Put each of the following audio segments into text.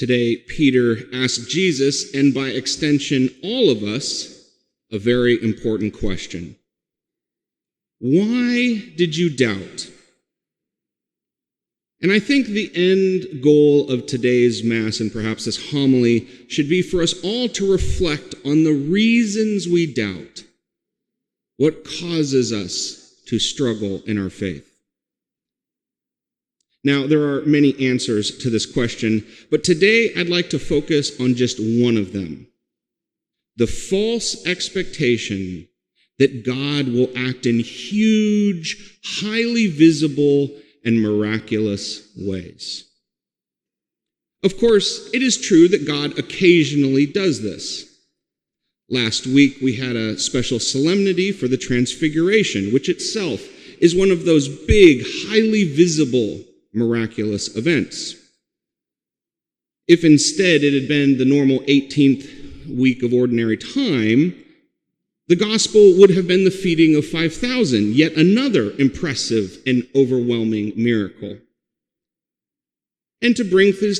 Today, Peter asked Jesus, and by extension, all of us, a very important question. Why did you doubt? And I think the end goal of today's Mass, and perhaps this homily, should be for us all to reflect on the reasons we doubt. What causes us to struggle in our faith? Now, there are many answers to this question, but today I'd like to focus on just one of them. The false expectation that God will act in huge, highly visible, and miraculous ways. Of course, it is true that God occasionally does this. Last week, we had a special solemnity for the Transfiguration, which itself is one of those big, highly visible, miraculous events. If instead it had been the normal 18th week of ordinary time, the gospel would have been the feeding of 5,000, yet another impressive and overwhelming miracle. And to bring things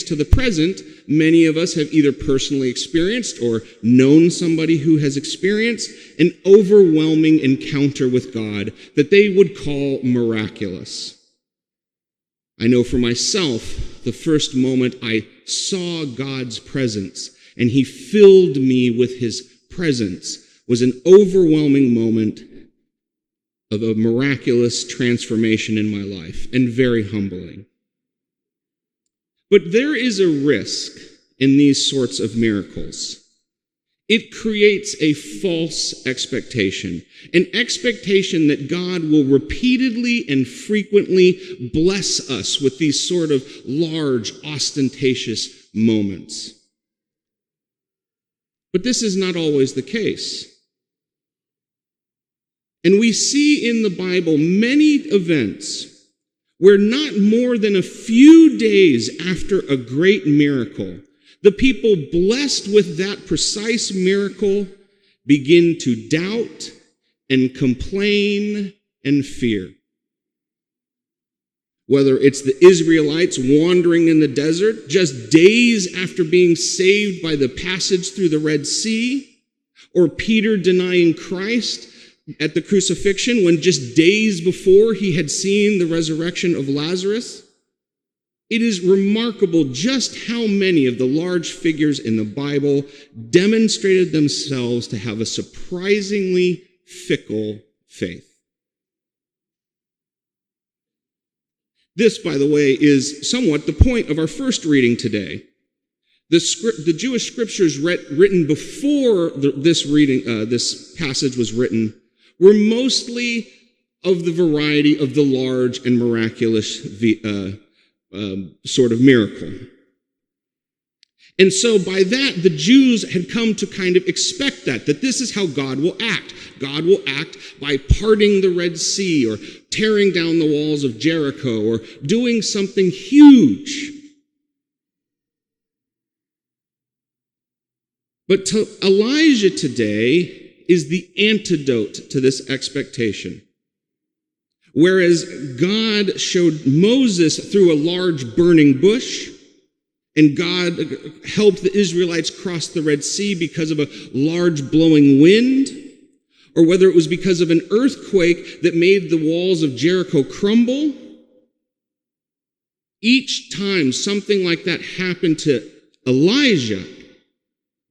to the present, many of us have either personally experienced or known somebody who has experienced an overwhelming encounter with God that they would call miraculous. I know for myself, the first moment I saw God's presence and he filled me with his presence was an overwhelming moment of a miraculous transformation in my life, and very humbling. But there is a risk in these sorts of miracles. It creates a false expectation, an expectation that God will repeatedly and frequently bless us with these sort of large, ostentatious moments. But this is not always the case. And we see in the Bible many events where not more than a few days after a great miracle, the people blessed with that precise miracle begin to doubt and complain and fear. Whether it's the Israelites wandering in the desert just days after being saved by the passage through the Red Sea, or Peter denying Christ at the crucifixion when just days before he had seen the resurrection of Lazarus. It is remarkable just how many of the large figures in the Bible demonstrated themselves to have a surprisingly fickle faith. This, by the way, is somewhat the point of our first reading today. The Jewish scriptures written before this passage was written were mostly of the variety of the large and miraculous sort of miracle. And so by that, the Jews had come to kind of expect that this is how God will act. God will act by parting the Red Sea or tearing down the walls of Jericho or doing something huge. But to Elijah today is the antidote to this expectation. Whereas God showed Moses through a large burning bush, and God helped the Israelites cross the Red Sea because of a large blowing wind, or whether it was because of an earthquake that made the walls of Jericho crumble, each time something like that happened to Elijah,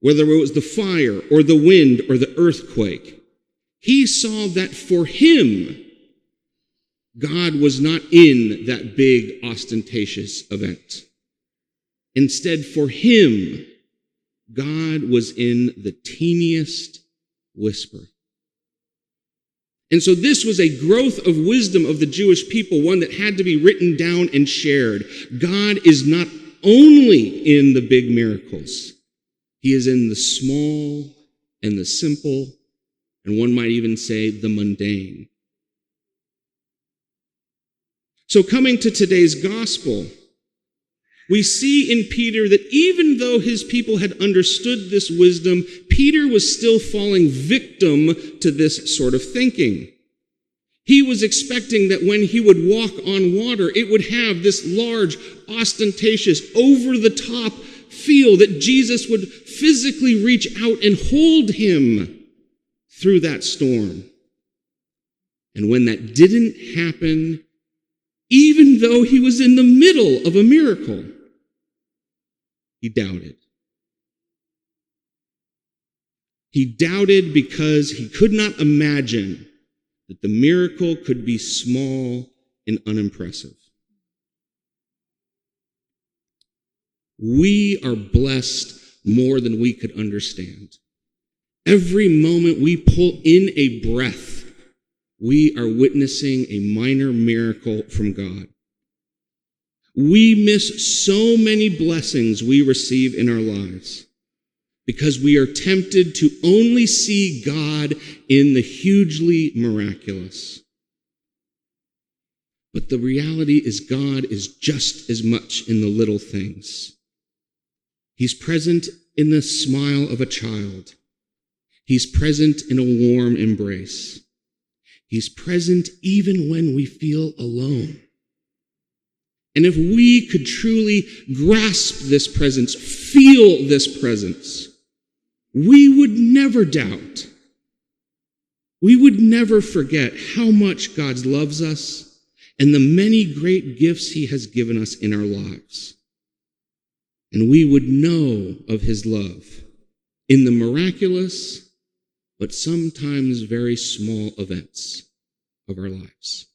whether it was the fire or the wind or the earthquake, he saw that for him, God was not in that big ostentatious event. Instead, for him, God was in the teeniest whisper. And so this was a growth of wisdom of the Jewish people, one that had to be written down and shared. God is not only in the big miracles. He is in the small and the simple, and one might even say the mundane. So coming to today's gospel, we see in Peter that even though his people had understood this wisdom, Peter was still falling victim to this sort of thinking. He was expecting that when he would walk on water, it would have this large, ostentatious, over-the-top feel that Jesus would physically reach out and hold him through that storm. And when that didn't happen, even though he was in the middle of a miracle, he doubted. He doubted because he could not imagine that the miracle could be small and unimpressive. We are blessed more than we could understand. Every moment we pull in a breath, we are witnessing a minor miracle from God. We miss so many blessings we receive in our lives because we are tempted to only see God in the hugely miraculous. But the reality is God is just as much in the little things. He's present in the smile of a child. He's present in a warm embrace. He's present even when we feel alone. And if we could truly grasp this presence, feel this presence, we would never doubt. We would never forget how much God loves us and the many great gifts he has given us in our lives. And we would know of his love in the miraculous, but sometimes very small events of our lives.